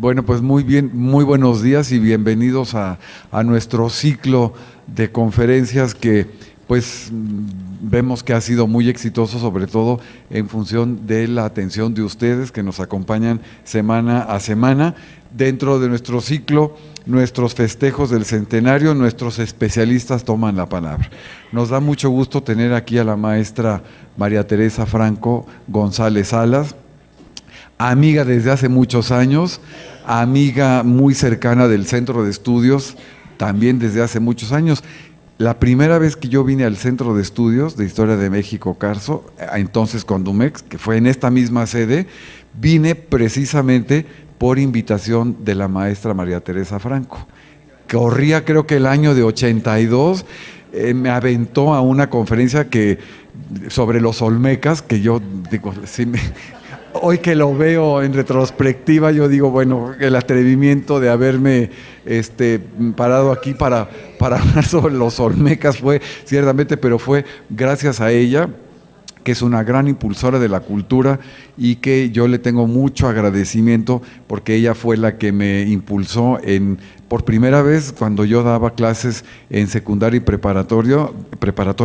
Bueno, pues muy bien, muy buenos días y bienvenidos a nuestro ciclo de conferencias que pues vemos que ha sido muy exitoso, sobre todo en función de la atención de ustedes que nos acompañan semana a semana. Dentro de nuestro ciclo, nuestros festejos del centenario, nuestros especialistas toman la palabra. Nos da mucho gusto tener aquí a la maestra María Teresa Franco González Salas, amiga desde hace muchos años, amiga muy cercana del Centro de Estudios, también desde hace muchos años. La primera vez que yo vine al Centro de Estudios de Historia de México, Carso, entonces Condumex, que fue en esta misma sede, vine precisamente por invitación de la maestra María Teresa Franco. Corría creo que el año de 82, me aventó a una conferencia sobre los olmecas, que yo digo, sí, hoy que lo veo en retrospectiva, yo digo, bueno, el atrevimiento de haberme parado aquí para hablar sobre los olmecas fue ciertamente, pero fue gracias a ella, que es una gran impulsora de la cultura y que yo le tengo mucho agradecimiento porque ella fue la que me impulsó por primera vez cuando yo daba clases en secundaria y preparatoria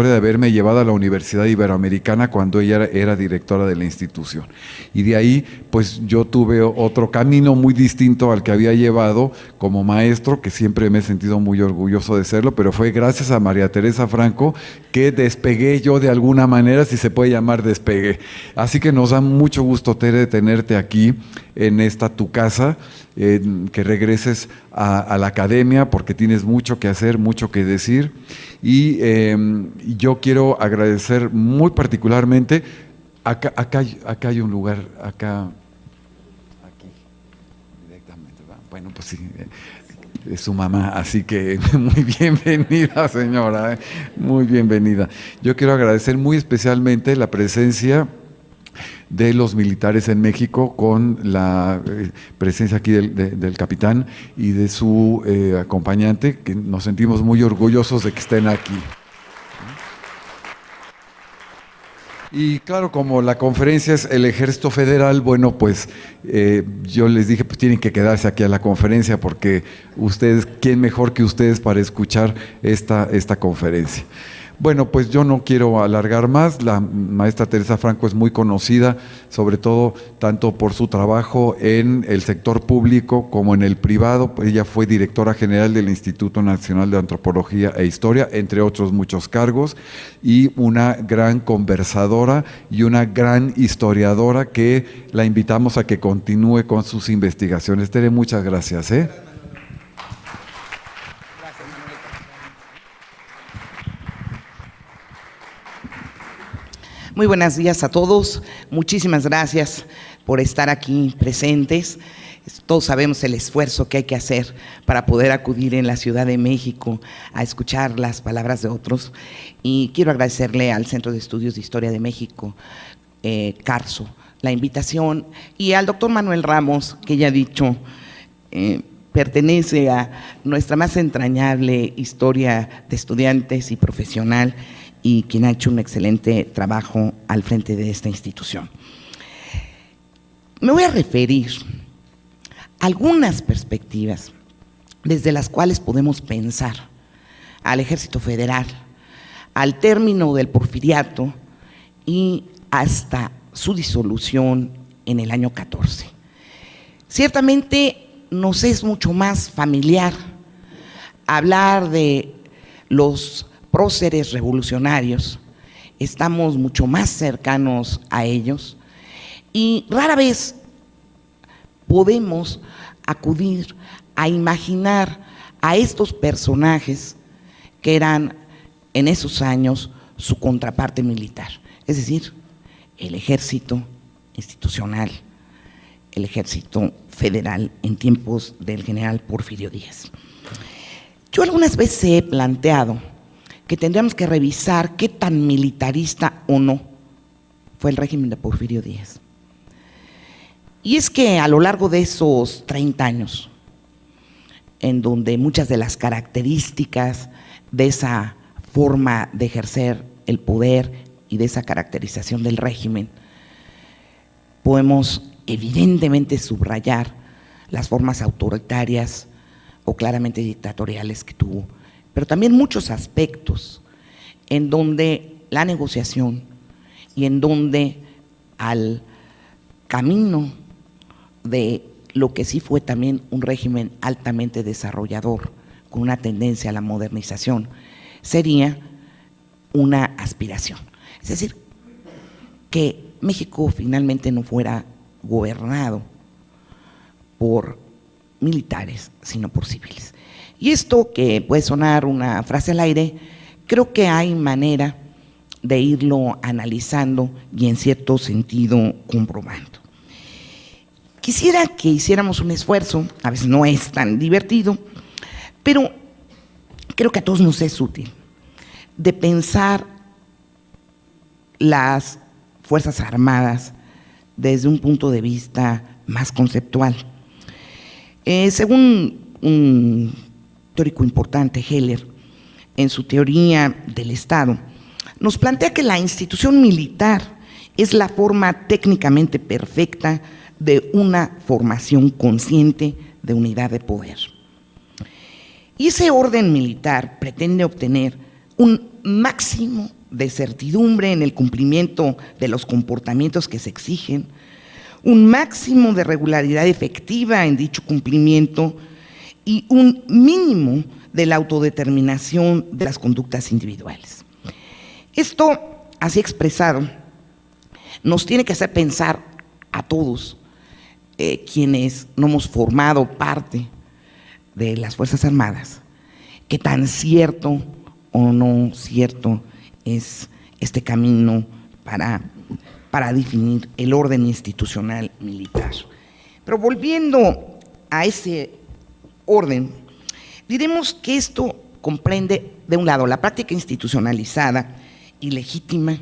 de haberme llevado a la Universidad Iberoamericana cuando ella era directora de la institución. Y de ahí pues yo tuve otro camino muy distinto al que había llevado como maestro, que siempre me he sentido muy orgulloso de serlo, pero fue gracias a María Teresa Franco que despegué yo de alguna manera, si se puede llamar despegué. Así que nos da mucho gusto, Tere, tenerte aquí en esta tu casa, que regreses a la academia porque tienes mucho que hacer, mucho que decir y yo quiero agradecer muy particularmente, acá hay un lugar, aquí directamente, ¿verdad? Bueno, pues sí, es su mamá, así que muy bienvenida, señora, muy bienvenida. Yo quiero agradecer muy especialmente la presencia de los militares en México, con la presencia aquí del capitán y de su acompañante, que nos sentimos muy orgullosos de que estén aquí. Y claro, como la conferencia es el Ejército Federal, bueno, pues yo les dije, pues tienen que quedarse aquí a la conferencia porque ustedes, ¿quién mejor que ustedes para escuchar esta conferencia? Bueno, pues yo no quiero alargar más. La maestra Teresa Franco es muy conocida, sobre todo tanto por su trabajo en el sector público como en el privado. Ella fue directora general del Instituto Nacional de Antropología e Historia, entre otros muchos cargos, y una gran conversadora y una gran historiadora que la invitamos a que continúe con sus investigaciones. Tere, muchas gracias. Muy buenos días a todos, muchísimas gracias por estar aquí presentes. Todos sabemos el esfuerzo que hay que hacer para poder acudir en la Ciudad de México a escuchar las palabras de otros, y quiero agradecerle al Centro de Estudios de Historia de México, Carso, la invitación, y al doctor Manuel Ramos, que ya ha dicho, pertenece a nuestra más entrañable historia de estudiantes y profesional, y quien ha hecho un excelente trabajo al frente de esta institución. Me voy a referir a algunas perspectivas desde las cuales podemos pensar al Ejército Federal, al término del Porfiriato y hasta su disolución en el año 14. Ciertamente nos es mucho más familiar hablar de los próceres revolucionarios, estamos mucho más cercanos a ellos y rara vez podemos acudir a imaginar a estos personajes que eran en esos años su contraparte militar, es decir, el ejército institucional, el ejército federal en tiempos del general Porfirio Díaz. Yo algunas veces he planteado que tendríamos que revisar qué tan militarista o no fue el régimen de Porfirio Díaz. Y es que a lo largo de esos 30 años, en donde muchas de las características de esa forma de ejercer el poder y de esa caracterización del régimen, podemos evidentemente subrayar las formas autoritarias o claramente dictatoriales que tuvo, pero también muchos aspectos en donde la negociación y en donde al camino de lo que sí fue también un régimen altamente desarrollador, con una tendencia a la modernización, sería una aspiración. Es decir, que México finalmente no fuera gobernado por militares, sino por civiles. Y esto, que puede sonar una frase al aire, creo que hay manera de irlo analizando y en cierto sentido comprobando. Quisiera que hiciéramos un esfuerzo, a veces no es tan divertido, pero creo que a todos nos es útil, de pensar las Fuerzas Armadas desde un punto de vista más conceptual. Según un teórico importante, Heller, en su teoría del Estado, nos plantea que la institución militar es la forma técnicamente perfecta de una formación consciente de unidad de poder. Y ese orden militar pretende obtener un máximo de certidumbre en el cumplimiento de los comportamientos que se exigen, un máximo de regularidad efectiva en dicho cumplimiento y un mínimo de la autodeterminación de las conductas individuales. Esto, así expresado, nos tiene que hacer pensar a todos quienes no hemos formado parte de las Fuerzas Armadas, qué tan cierto o no cierto es este camino para definir el orden institucional militar. Pero volviendo a ese orden, diremos que esto comprende, de un lado, la práctica institucionalizada y legítima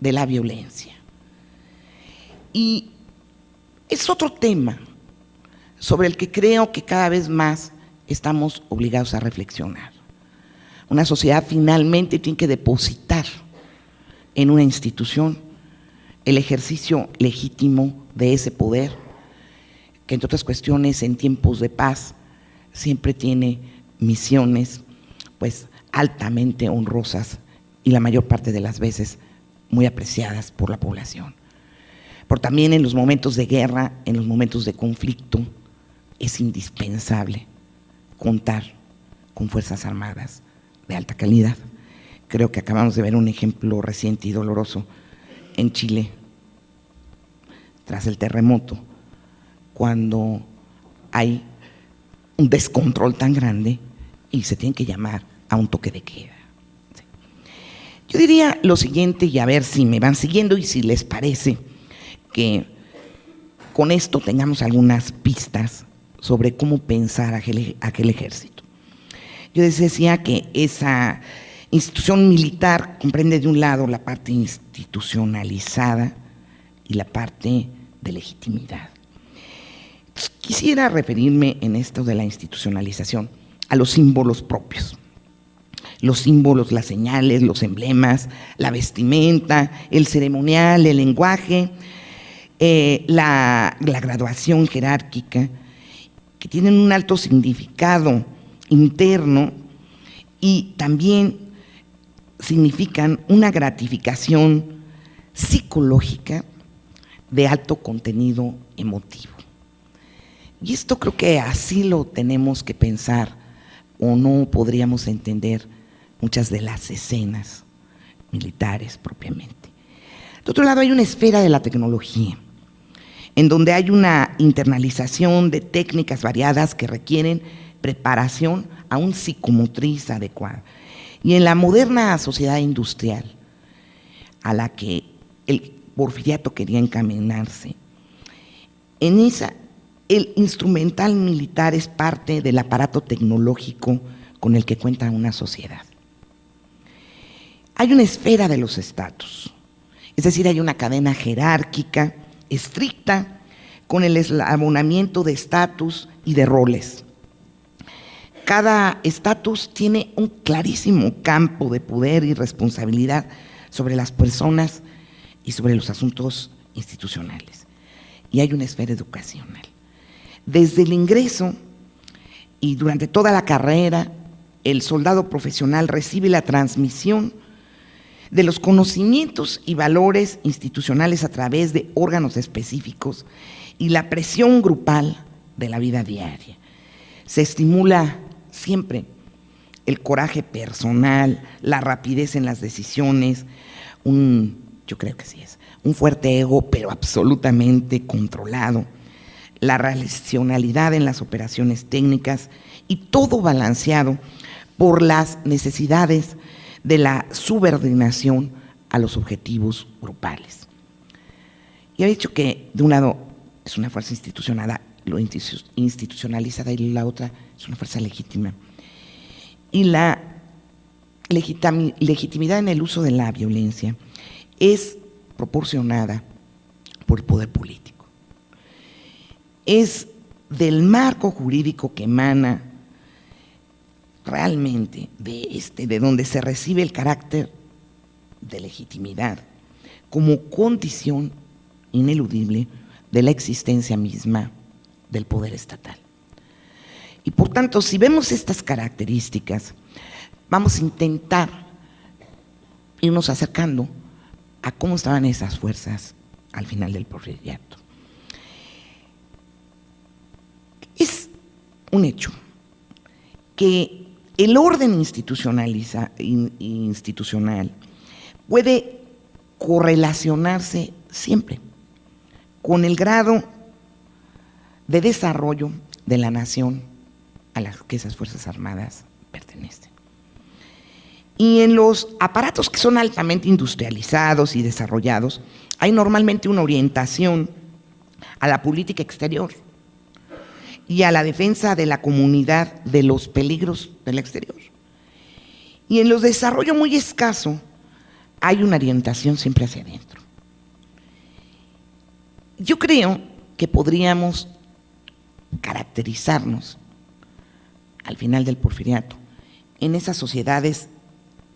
de la violencia. Y es otro tema sobre el que creo que cada vez más estamos obligados a reflexionar. Una sociedad finalmente tiene que depositar en una institución el ejercicio legítimo de ese poder, que entre otras cuestiones en tiempos de paz siempre tiene misiones pues altamente honrosas y la mayor parte de las veces muy apreciadas por la población. Pero también en los momentos de guerra, en los momentos de conflicto, es indispensable contar con Fuerzas Armadas de alta calidad. Creo que acabamos de ver un ejemplo reciente y doloroso en Chile, tras el terremoto, cuando hay un descontrol tan grande y se tiene que llamar a un toque de queda. Yo diría lo siguiente, y a ver si me van siguiendo y si les parece que con esto tengamos algunas pistas sobre cómo pensar aquel ejército. Yo les decía que esa institución militar comprende de un lado la parte institucionalizada y la parte de legitimidad. Entonces, quisiera referirme en esto de la institucionalización a los símbolos propios. Los símbolos, las señales, los emblemas, la vestimenta, el ceremonial, el lenguaje, la graduación jerárquica, que tienen un alto significado interno y también significan una gratificación psicológica de alto contenido emotivo. Y esto creo que así lo tenemos que pensar, o no podríamos entender muchas de las escenas militares propiamente. De otro lado, hay una esfera de la tecnología, en donde hay una internalización de técnicas variadas que requieren preparación aún psicomotriz adecuada. Y en la moderna sociedad industrial, a la que el Porfiriato quería encaminarse, en esa, el instrumental militar es parte del aparato tecnológico con el que cuenta una sociedad. Hay una esfera de los estatus, es decir, hay una cadena jerárquica estricta con el eslabonamiento de estatus y de roles. Cada estatus tiene un clarísimo campo de poder y responsabilidad sobre las personas y sobre los asuntos institucionales. Y hay una esfera educacional, Desde el ingreso y durante toda la carrera, el soldado profesional recibe la transmisión de los conocimientos y valores institucionales a través de órganos específicos y la presión grupal de la vida diaria. Se estimula siempre el coraje personal, la rapidez en las decisiones, yo creo que sí es, un fuerte ego, pero absolutamente controlado, la racionalidad en las operaciones técnicas y todo balanceado por las necesidades de la subordinación a los objetivos grupales. Y he dicho que de un lado es una fuerza institucionalizada y la otra es una fuerza legítima. Y la legitimidad en el uso de la violencia es proporcionada por el poder político. Es del marco jurídico que emana realmente de donde se recibe el carácter de legitimidad como condición ineludible de la existencia misma del poder estatal. Y por tanto, si vemos estas características, vamos a intentar irnos acercando a cómo estaban esas fuerzas al final del porfiriato. Es un hecho que el orden institucional puede correlacionarse siempre con el grado de desarrollo de la nación a la que esas Fuerzas Armadas pertenecen. Y en los aparatos que son altamente industrializados y desarrollados, hay normalmente una orientación a la política exterior y a la defensa de la comunidad de los peligros del exterior. Y en los de desarrollo muy escaso, hay una orientación siempre hacia adentro. Yo creo que podríamos caracterizarnos al final del porfiriato en esas sociedades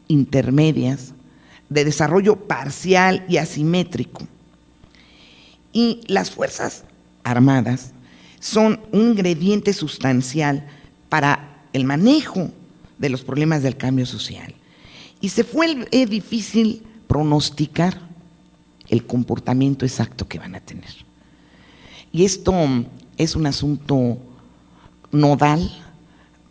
intermedias de desarrollo parcial y asimétrico. Y las Fuerzas Armadas son un ingrediente sustancial para el manejo de los problemas del cambio social. Y se fue difícil pronosticar el comportamiento exacto que van a tener. Y esto es un asunto nodal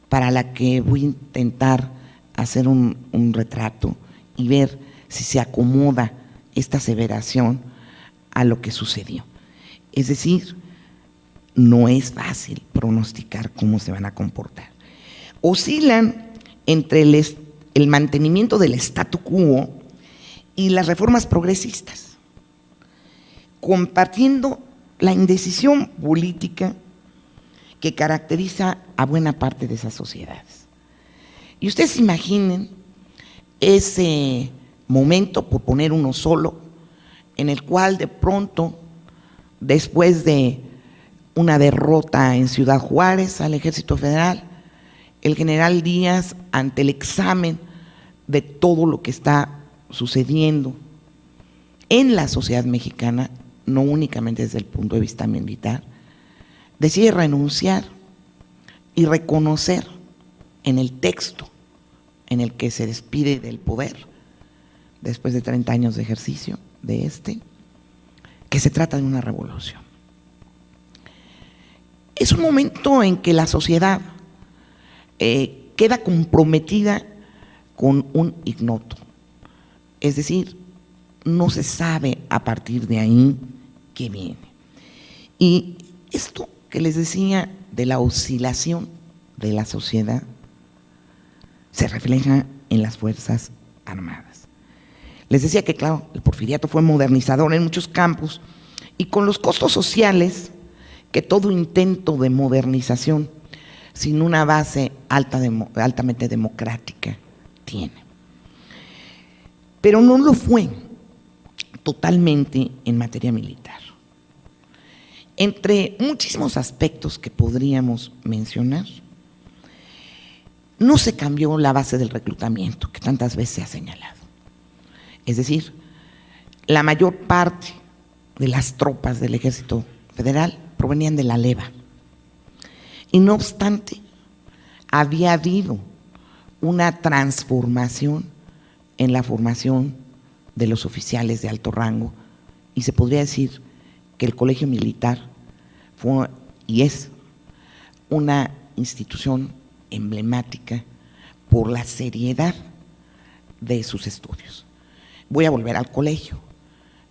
para la que voy a intentar hacer un retrato y ver si se acomoda esta aseveración a lo que sucedió. Es decir, no es fácil pronosticar cómo se van a comportar. Oscilan entre el mantenimiento del statu quo y las reformas progresistas, compartiendo la indecisión política que caracteriza a buena parte de esas sociedades. Y ustedes imaginen ese momento, por poner uno solo, en el cual de pronto, después de una derrota en Ciudad Juárez al Ejército Federal, el general Díaz, ante el examen de todo lo que está sucediendo en la sociedad mexicana, no únicamente desde el punto de vista militar, decide renunciar y reconocer en el texto en el que se despide del poder, después de 30 años de ejercicio que se trata de una revolución. Es un momento en que la sociedad queda comprometida con un ignoto, es decir, no se sabe a partir de ahí qué viene. Y esto que les decía de la oscilación de la sociedad se refleja en las Fuerzas Armadas. Les decía que, claro, el porfiriato fue modernizador en muchos campos y con los costos sociales que todo intento de modernización sin una base altamente democrática tiene. Pero no lo fue totalmente en materia militar. Entre muchísimos aspectos que podríamos mencionar, no se cambió la base del reclutamiento, que tantas veces se ha señalado. Es decir, la mayor parte de las tropas del Ejército Federal provenían de la leva, Y no obstante, había habido una transformación en la formación de los oficiales de alto rango y se podría decir que el Colegio Militar fue y es una institución emblemática por la seriedad de sus estudios. Voy a volver al colegio,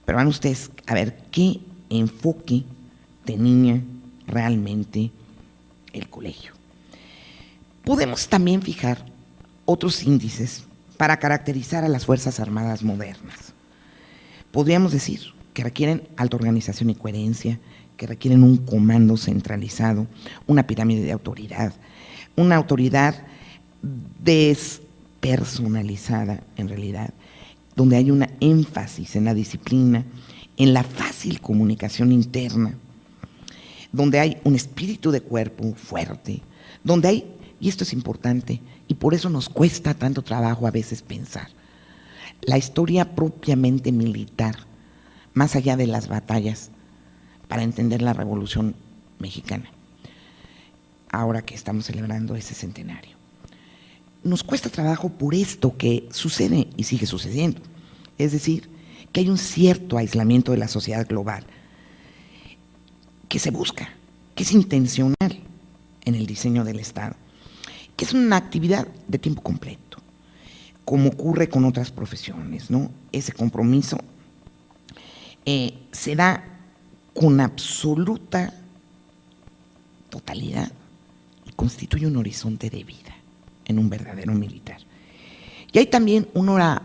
pero van ustedes a ver qué enfoque tenía realmente el colegio. Podemos también fijar otros índices para caracterizar a las Fuerzas Armadas modernas. Podríamos decir que requieren alta organización y coherencia, que requieren un comando centralizado, una pirámide de autoridad, una autoridad despersonalizada en realidad, donde hay una énfasis en la disciplina, en la fácil comunicación interna, donde hay un espíritu de cuerpo fuerte, donde hay, y esto es importante, y por eso nos cuesta tanto trabajo a veces pensar, la historia propiamente militar, más allá de las batallas, para entender la Revolución Mexicana, ahora que estamos celebrando ese centenario. Nos cuesta trabajo por esto que sucede y sigue sucediendo, es decir, que hay un cierto aislamiento de la sociedad global que se busca, que es intencional en el diseño del Estado, que es una actividad de tiempo completo, como ocurre con otras profesiones, ¿no? Ese compromiso se da con absoluta totalidad y constituye un horizonte de vida en un verdadero militar. Y hay también una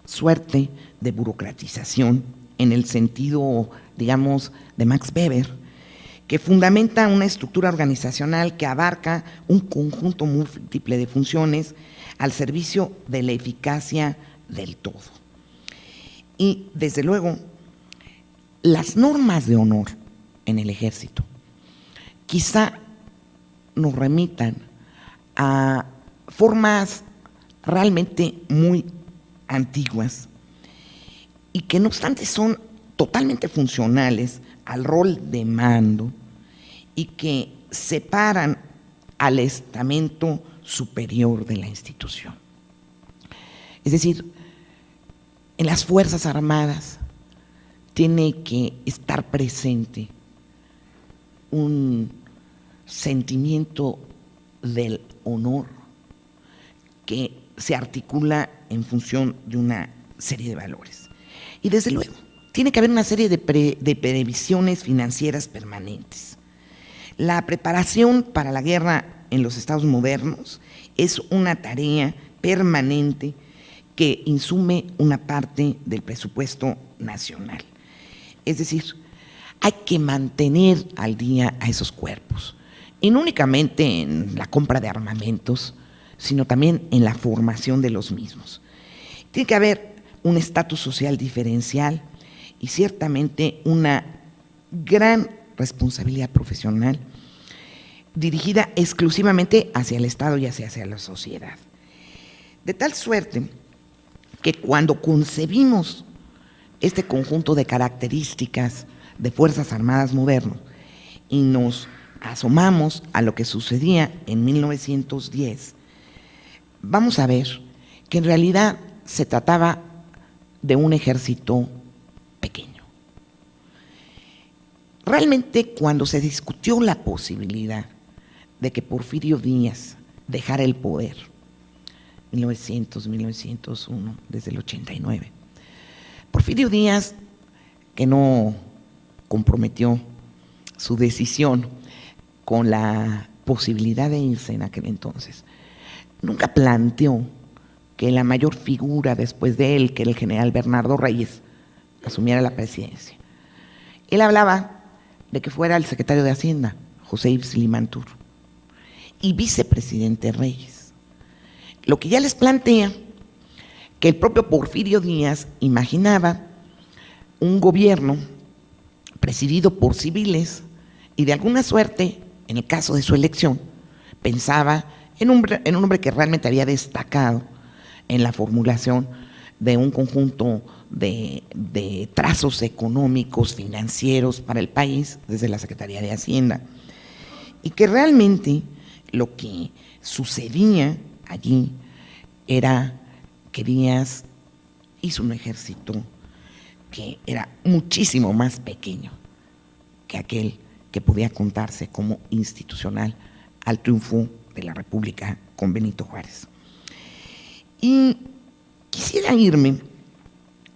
suerte de burocratización en el sentido, digamos, de Max Weber, que fundamenta una estructura organizacional que abarca un conjunto múltiple de funciones al servicio de la eficacia del todo. Y, desde luego, las normas de honor en el ejército quizá nos remitan a formas realmente muy antiguas y que no obstante son totalmente funcionales al rol de mando y que separan al estamento superior de la institución. Es decir, en las Fuerzas Armadas tiene que estar presente un sentimiento del honor que se articula en función de una serie de valores. Y desde luego, tiene que haber una serie de previsiones financieras permanentes. La preparación para la guerra en los estados modernos es una tarea permanente que insume una parte del presupuesto nacional. Es decir, hay que mantener al día a esos cuerpos, y no únicamente en la compra de armamentos, sino también en la formación de los mismos. Tiene que haber un estatus social diferencial y ciertamente una gran responsabilidad profesional dirigida exclusivamente hacia el Estado y hacia la sociedad. De tal suerte que cuando concebimos este conjunto de características de Fuerzas Armadas modernas y nos asomamos a lo que sucedía en 1910, vamos a ver que en realidad se trataba de un ejército pequeño. Realmente, cuando se discutió la posibilidad de que Porfirio Díaz dejara el poder, 1900, 1901, desde el 89, Porfirio Díaz, que no comprometió su decisión con la posibilidad de irse en aquel entonces, nunca planteó que la mayor figura después de él, que era el general Bernardo Reyes, asumiera la presidencia. Él hablaba de que fuera el secretario de Hacienda, José Yves Limantur, y vicepresidente Reyes. Lo que ya les plantea que el propio Porfirio Díaz imaginaba un gobierno presidido por civiles y de alguna suerte, en el caso de su elección, pensaba en un hombre que realmente había destacado en la formulación de un conjunto de trazos económicos, financieros para el país, desde la Secretaría de Hacienda. y que realmente lo que sucedía allí era que Díaz hizo un ejército que era muchísimo más pequeño que aquel que podía contarse como institucional al triunfo de la República con Benito Juárez. Y quisiera irme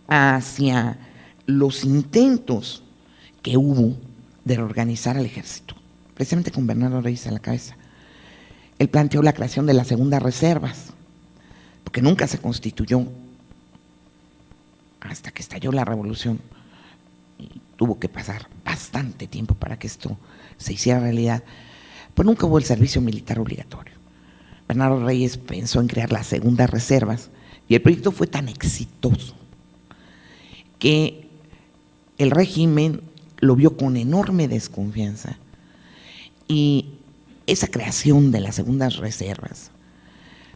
hacia los intentos que hubo de reorganizar al ejército, precisamente con Bernardo Reyes a la cabeza. Él planteó la creación de las segundas reservas, porque nunca se constituyó hasta que estalló la revolución y tuvo que pasar bastante tiempo para que esto se hiciera realidad, pues nunca hubo el servicio militar obligatorio. Bernardo Reyes pensó en crear las segundas reservas y el proyecto fue tan exitoso que el régimen lo vio con enorme desconfianza y esa creación de las segundas reservas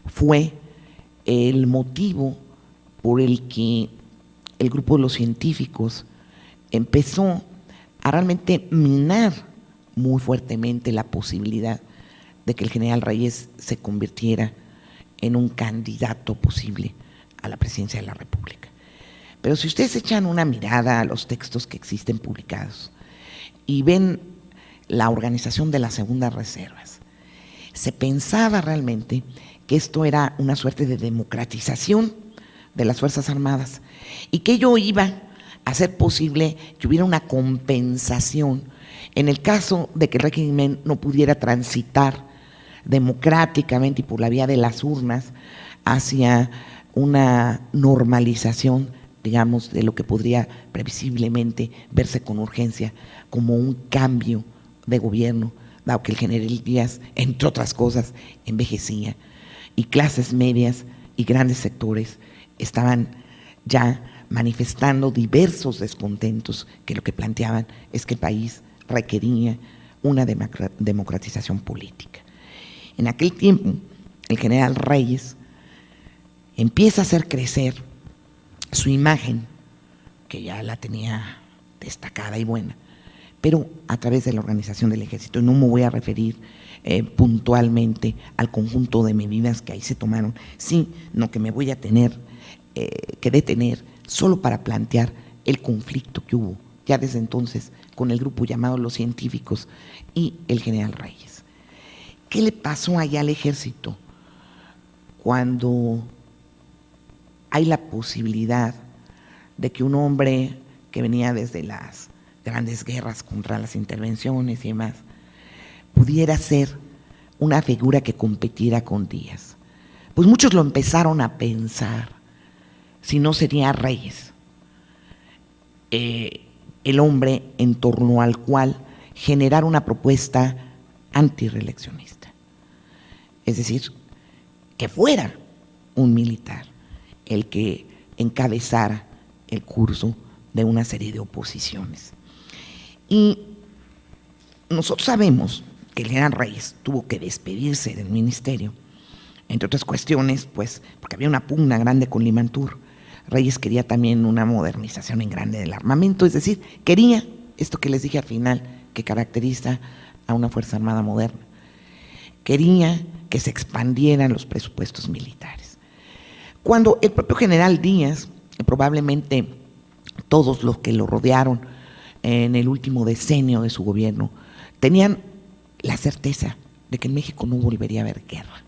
fue el motivo por el que el grupo de los científicos empezó a realmente minar muy fuertemente la posibilidad de que el general Reyes se convirtiera en un candidato posible a la presidencia de la República. Pero si ustedes echan una mirada a los textos que existen publicados y ven la organización de las segundas reservas, se pensaba realmente que esto era una suerte de democratización de las Fuerzas Armadas y que ello iba a hacer posible que hubiera una compensación en el caso de que el régimen no pudiera transitar democráticamente y por la vía de las urnas hacia una normalización, digamos, de lo que podría previsiblemente verse con urgencia como un cambio de gobierno, dado que el general Díaz, entre otras cosas, envejecía y clases medias y grandes sectores estaban ya manifestando diversos descontentos que lo que planteaban es que el país requería una democratización política. En aquel tiempo, el general Reyes empieza a hacer crecer su imagen, que ya la tenía destacada y buena, pero a través de la organización del ejército. No me voy a referir puntualmente al conjunto de medidas que ahí se tomaron, sino que me voy a tener que detener solo para plantear el conflicto que hubo ya desde entonces con el grupo llamado Los Científicos y el general Reyes. ¿Qué le pasó allá al ejército cuando hay la posibilidad de que un hombre que venía desde las grandes guerras contra las intervenciones y demás pudiera ser una figura que competiera con Díaz? Pues muchos lo empezaron a pensar, si no sería Reyes el hombre en torno al cual generar una propuesta antirreeleccionista. Es decir, que fuera un militar el que encabezara el curso de una serie de oposiciones. Y nosotros sabemos que el general Reyes tuvo que despedirse del ministerio, entre otras cuestiones, pues, porque había una pugna grande con Limantur. Reyes quería también una modernización en grande del armamento, es decir, quería esto que les dije al final, que caracteriza a una Fuerza Armada moderna. Quería que se expandieran los presupuestos militares. Cuando el propio general Díaz, probablemente todos los que lo rodearon en el último decenio de su gobierno, tenían la certeza de que en México no volvería a haber guerra.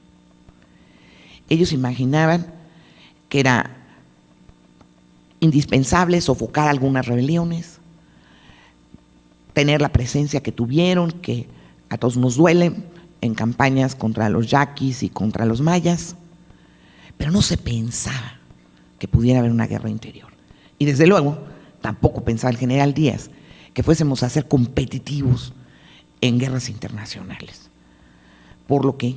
Ellos imaginaban que era indispensable sofocar algunas rebeliones, tener la presencia que tuvieron, que a todos nos duele, en campañas contra los yaquis y contra los mayas, pero no se pensaba que pudiera haber una guerra interior. Y desde luego, tampoco pensaba el general Díaz que fuésemos a ser competitivos en guerras internacionales, por lo que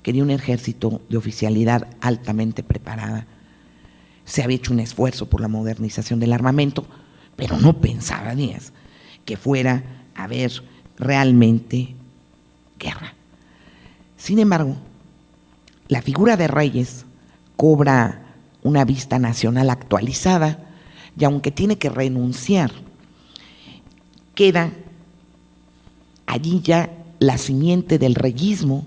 quería un ejército de oficialidad altamente preparada. Se había hecho un esfuerzo por la modernización del armamento, pero no pensaba Díaz que fuera a haber realmente guerra. Sin embargo, la figura de Reyes cobra una vista nacional actualizada y aunque tiene que renunciar, queda allí ya la simiente del reyismo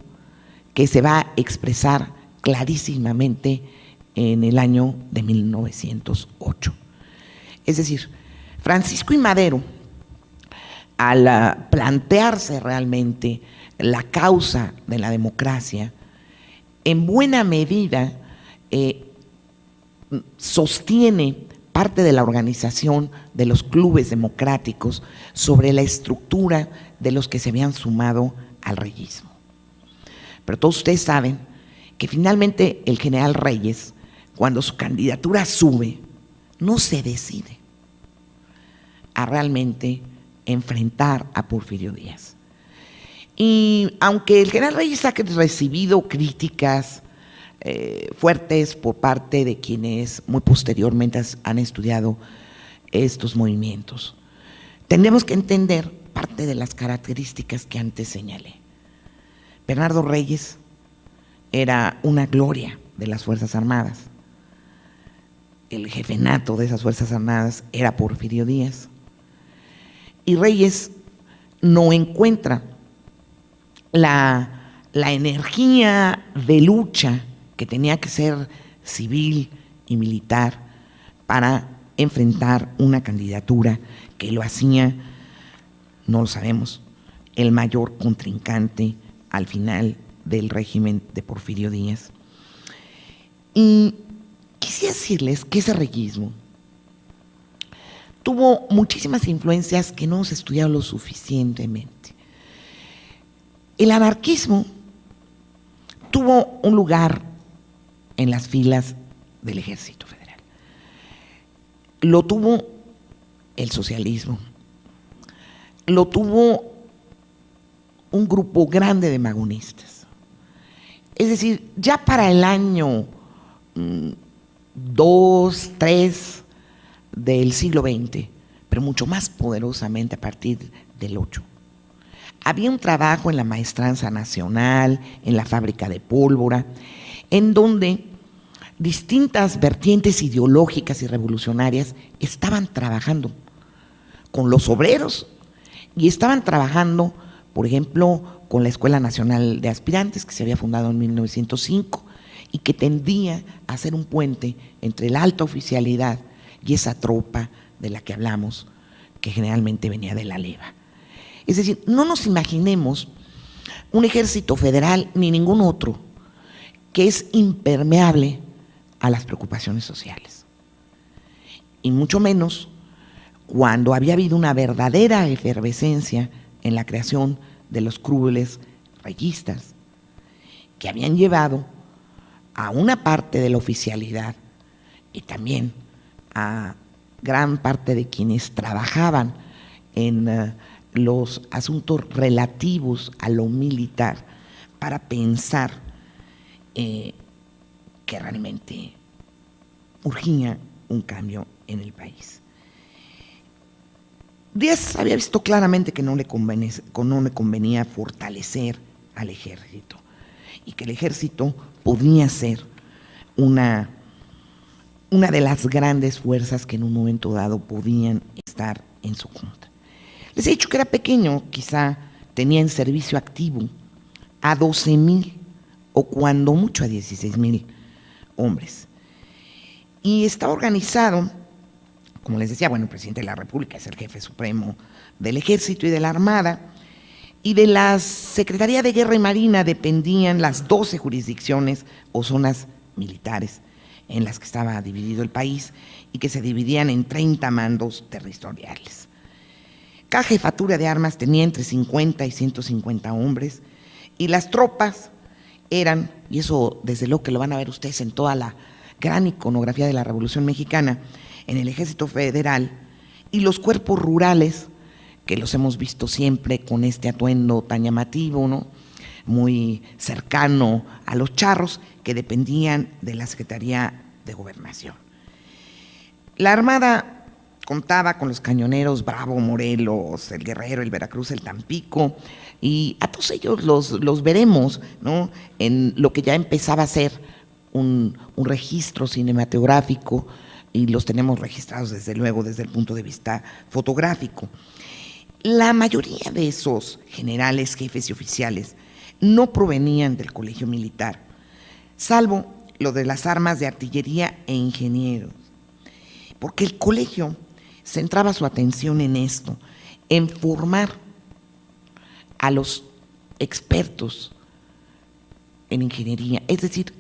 que se va a expresar clarísimamente en el año de 1908. Es decir, Francisco I. Madero, al plantearse realmente la causa de la democracia, en buena medida sostiene parte de la organización de los clubes democráticos sobre la estructura de los que se habían sumado al reyismo. Pero todos ustedes saben que finalmente el general Reyes, cuando su candidatura sube, no se decide a realmente enfrentar a Porfirio Díaz. Y aunque el general Reyes ha recibido críticas fuertes por parte de quienes muy posteriormente han estudiado estos movimientos, tendremos que entender parte de las características que antes señalé. Bernardo Reyes era una gloria de las Fuerzas Armadas. El jefe nato de esas Fuerzas Armadas era Porfirio Díaz. Y Reyes no encuentra la energía de lucha que tenía que ser civil y militar para enfrentar una candidatura que lo hacía, no lo sabemos, el mayor contrincante al final del régimen de Porfirio Díaz. Y quisiera decirles que ese reyismo tuvo muchísimas influencias que no hemos estudiado lo suficientemente. El anarquismo tuvo un lugar en las filas del Ejército Federal. Lo tuvo el socialismo. Lo tuvo un grupo grande de magonistas. Es decir, ya para el año 2, 3 del siglo XX, pero mucho más poderosamente a partir del 8. Había un trabajo en la Maestranza Nacional, en la fábrica de pólvora, en donde distintas vertientes ideológicas y revolucionarias estaban trabajando con los obreros y estaban trabajando, por ejemplo, con la Escuela Nacional de Aspirantes, que se había fundado en 1905 y que tendía a ser un puente entre la alta oficialidad y esa tropa de la que hablamos, que generalmente venía de la leva. Es decir, no nos imaginemos un ejército federal ni ningún otro que es impermeable a las preocupaciones sociales. Y mucho menos cuando había habido una verdadera efervescencia en la creación de los clubes reyistas, que habían llevado a una parte de la oficialidad y también a gran parte de quienes trabajaban en los asuntos relativos a lo militar para pensar que realmente urgía un cambio en el país. Díaz había visto claramente que no le convenía fortalecer al ejército y que el ejército podía ser una de las grandes fuerzas que en un momento dado podían estar en su contra. Les he dicho que era pequeño, quizá tenía en servicio activo a 12,000 o cuando mucho a 16,000 hombres. Y estaba organizado, como les decía, bueno, el presidente de la República es el jefe supremo del Ejército y de la Armada, y de la Secretaría de Guerra y Marina dependían las 12 jurisdicciones o zonas militares en las que estaba dividido el país y que se dividían en 30 mandos territoriales. Cada jefatura de armas tenía entre 50 y 150 hombres y las tropas eran, y eso desde luego que lo van a ver ustedes en toda la gran iconografía de la Revolución Mexicana, en el Ejército Federal y los cuerpos rurales, que los hemos visto siempre con este atuendo tan llamativo, ¿no?, muy cercano a los charros, que dependían de la Secretaría de Gobernación. La Armada contaba con los cañoneros Bravo, Morelos, el Guerrero, el Veracruz, el Tampico, y a todos ellos los veremos, ¿no?, en lo que ya empezaba a ser un registro cinematográfico, y los tenemos registrados desde luego desde el punto de vista fotográfico. La mayoría de esos generales, jefes y oficiales no provenían del colegio militar, salvo lo de las armas de artillería e ingenieros, porque el colegio centraba su atención en esto, en formar a los expertos en ingeniería. Es decir,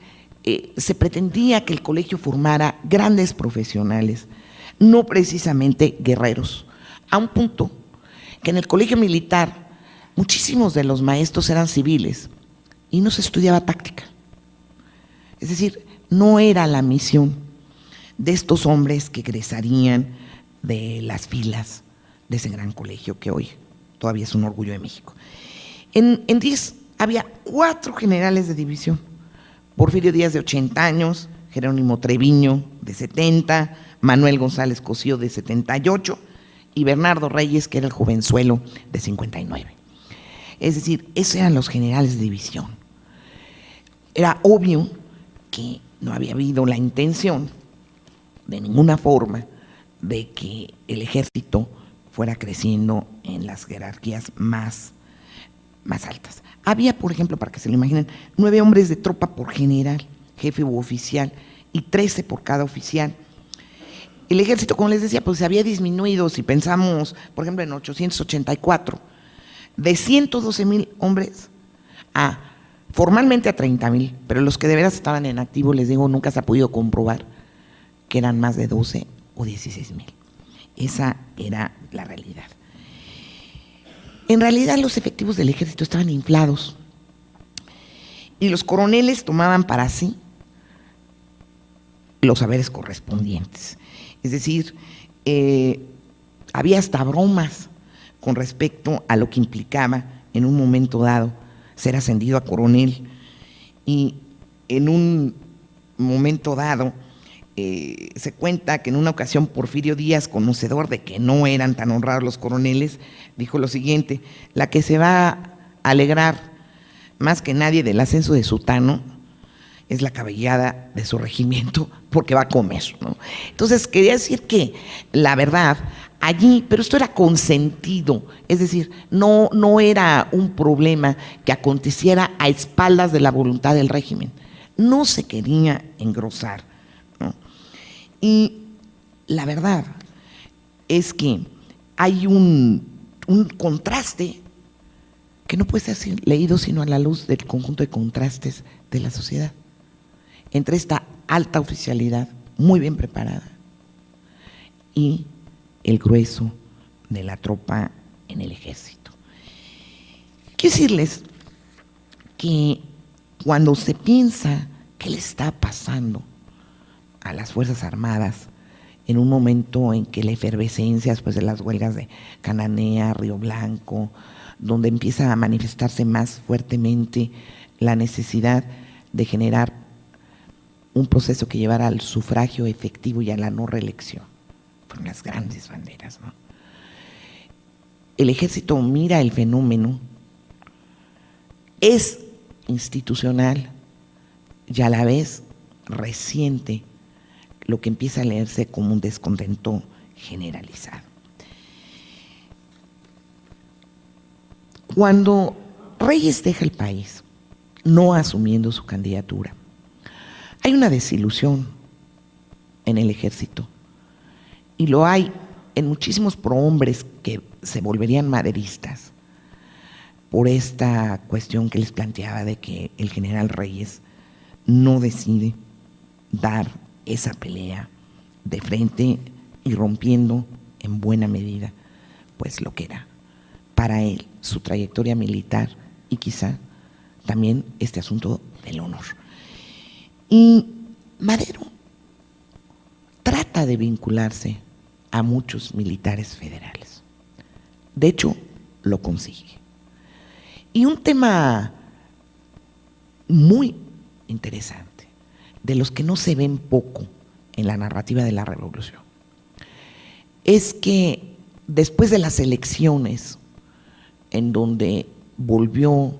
se pretendía que el colegio formara grandes profesionales, no precisamente guerreros, a un punto que en el colegio militar muchísimos de los maestros eran civiles y no se estudiaba táctica. Es decir, no era la misión de estos hombres que egresarían de las filas de ese gran colegio que hoy todavía es un orgullo de México. En 10 había 4 generales de división: Porfirio Díaz, de 80 años, Jerónimo Treviño, de 70, Manuel González Cosío, de 78, y Bernardo Reyes, que era el jovenzuelo, de 59. Es decir, esos eran los generales de división. Era obvio que no había habido la intención, de ninguna forma, de que el ejército fuera creciendo en las jerarquías más altas. Había, por ejemplo, para que se lo imaginen, 9 hombres de tropa por general, jefe u oficial, y 13 por cada oficial. El ejército, como les decía, pues se había disminuido. Si pensamos, por ejemplo, en 884, de 112,000 hombres formalmente a 30,000, pero los que de veras estaban en activo, les digo, nunca se ha podido comprobar que eran más de 12 o 16,000. Esa era la realidad. En realidad los efectivos del ejército estaban inflados y los coroneles tomaban para sí los saberes correspondientes. Es decir, había hasta bromas con respecto a lo que implicaba en un momento dado ser ascendido a coronel, y en un momento dado se cuenta que en una ocasión Porfirio Díaz, conocedor de que no eran tan honrados los coroneles, dijo lo siguiente: la que se va a alegrar más que nadie del ascenso de Sutano es la cabellada de su regimiento, porque va a comer, ¿no? Entonces quería decir que la verdad allí, pero esto era consentido, es decir, no era un problema que aconteciera a espaldas de la voluntad del régimen, no se quería engrosar, ¿no? Y la verdad es que hay un contraste que no puede ser leído sino a la luz del conjunto de contrastes de la sociedad, entre esta alta oficialidad muy bien preparada y el grueso de la tropa en el ejército. Quiero decirles que cuando se piensa qué le está pasando a las Fuerzas Armadas en un momento en que la efervescencia después de las huelgas de Cananea, Río Blanco, donde empieza a manifestarse más fuertemente la necesidad de generar un proceso que llevara al sufragio efectivo y a la no reelección, fueron las grandes banderas, ¿no? El ejército mira el fenómeno, es institucional y a la vez resiente lo que empieza a leerse como un descontento generalizado. Cuando Reyes deja el país, no asumiendo su candidatura, hay una desilusión en el ejército, y lo hay en muchísimos prohombres que se volverían maderistas por esta cuestión que les planteaba de que el general Reyes no decide dar esa pelea de frente y rompiendo en buena medida pues lo que era para él su trayectoria militar y quizá también este asunto del honor. Y Madero trata de vincularse a muchos militares federales. De hecho, lo consigue. Y un tema muy interesante, de los que no se ven poco en la narrativa de la revolución, es que después de las elecciones, en donde volvió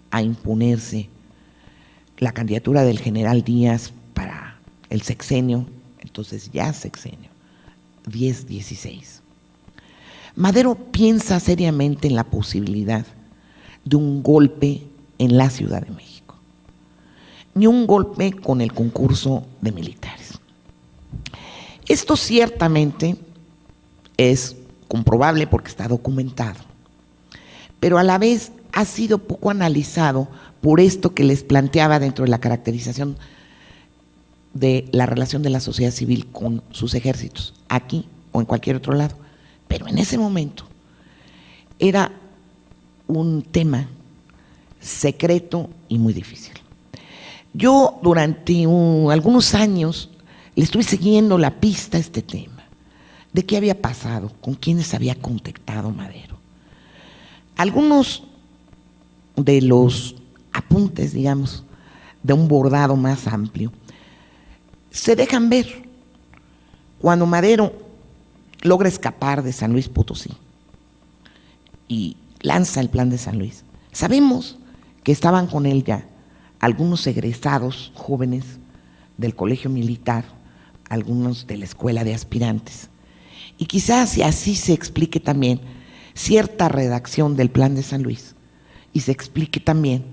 a imponerse la candidatura del general Díaz para el sexenio, entonces ya sexenio, 10-16. Madero piensa seriamente en la posibilidad de un golpe en la Ciudad de México, ni un golpe con el concurso de militares. Esto ciertamente es comprobable porque está documentado, pero a la vez ha sido poco analizado por esto que les planteaba dentro de la caracterización de la relación de la sociedad civil con sus ejércitos, aquí o en cualquier otro lado. Pero en ese momento era un tema secreto y muy difícil. Yo durante algunos años le estuve siguiendo la pista a este tema, de qué había pasado, con quiénes había contactado Madero. Algunos de los apuntes, digamos, de un bordado más amplio, se dejan ver cuando Madero logra escapar de San Luis Potosí y lanza el Plan de San Luis. Sabemos que estaban con él ya algunos egresados jóvenes del colegio militar, algunos de la escuela de aspirantes, y quizás así se explique también cierta redacción del Plan de San Luis y se explique también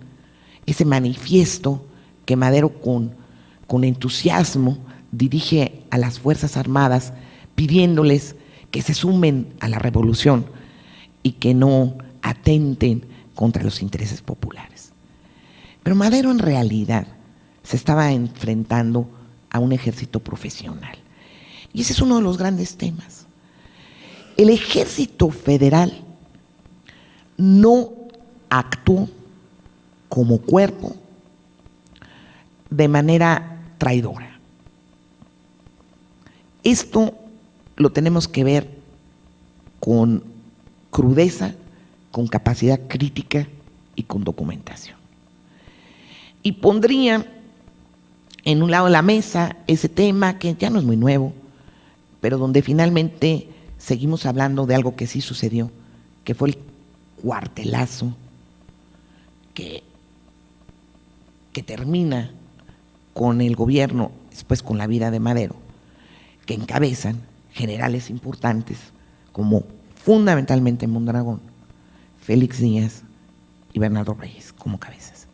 ese manifiesto que Madero con entusiasmo dirige a las Fuerzas Armadas pidiéndoles que se sumen a la revolución y que no atenten contra los intereses populares. Pero Madero en realidad se estaba enfrentando a un ejército profesional. Y ese es uno de los grandes temas. El ejército federal no actuó como cuerpo de manera traidora. Esto lo tenemos que ver con crudeza, con capacidad crítica y con documentación. Y pondría en un lado de la mesa ese tema que ya no es muy nuevo, pero donde finalmente seguimos hablando de algo que sí sucedió, que fue el cuartelazo que termina con el gobierno, después con la vida de Madero, que encabezan generales importantes como fundamentalmente Mondragón, Félix Díaz y Bernardo Reyes como cabezas.